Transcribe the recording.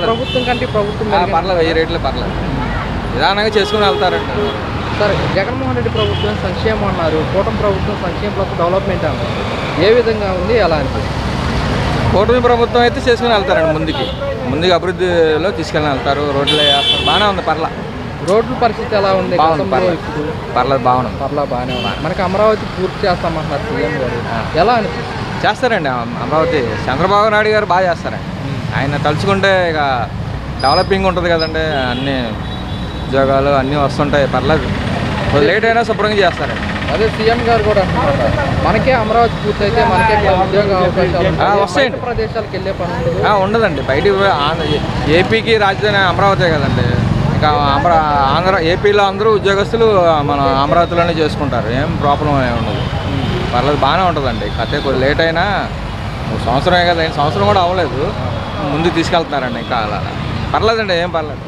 ప్రభుత్వం కంటే ప్రభుత్వం పర్లేదు, 1000 రేట్లు పర్లేదు, నిదానంగా చేసుకుని వెళ్తారండి. సరే, జగన్మోహన్ రెడ్డి ప్రభుత్వం సంక్షేమం అన్నారు, కూటమి ప్రభుత్వం సంక్షేమ ప్లస్ డెవలప్మెంట్ అన్నారు. ఏ విధంగా ఉంది, ఎలా అనిపిస్తుంది? కూటమి ప్రభుత్వం అయితే చేసుకుని వెళ్తారండి, ముందుకి అభివృద్ధిలో తీసుకెళ్ళి వెళ్తారు. రోడ్లు వేస్తారు, బాగానే ఉంది, రోడ్ల పరిస్థితి ఎలా ఉంది? పర్లేదు, బాగానే ఉంది. మనకి అమరావతి పూర్తి చేస్తామంటున్నారు సీఎం గారు, ఎలా అనిపిస్తుంది? చేస్తారండి. అమరావతి చంద్రబాబు నాయుడు గారు బాగా చేస్తారండి. ఆయన తలుచుకుంటే ఇక డెవలపింగ్ ఉంటుంది కదండి, అన్ని ఉద్యోగాలు అన్నీ వస్తుంటాయి, పర్లేదు, లేట్ అయినా శుభ్రంగా చేస్తారండి. అదే సీఎం గారు కూడా అంటున్నారు, మనకే అమరావతి పూర్తి అయితే మనకే ఉద్యోగ అవకాశాలు వస్తాయండి, ప్రదేశాలకు వెళ్ళే పని ఉండదండి. బయట ఏపీకి రాజధాని అమరావతి కదండి, ఇంకా ఏపీలో అందరూ ఉద్యోగస్తులు మన అమరావతిలోనే చేసుకుంటారు, ఏం ప్రాబ్లం ఏమి ఉండదు, పర్లేదు, బాగానే ఉంటుందండి. కథ కొద్దిగా లేట్ అయినా సంవత్సరమే కదా, సంవత్సరం కూడా అవ్వలేదు, ముందుకు తీసుకెళ్తున్నారండి, ఇంకా అలా పర్లేదండి, ఏం పర్లేదు.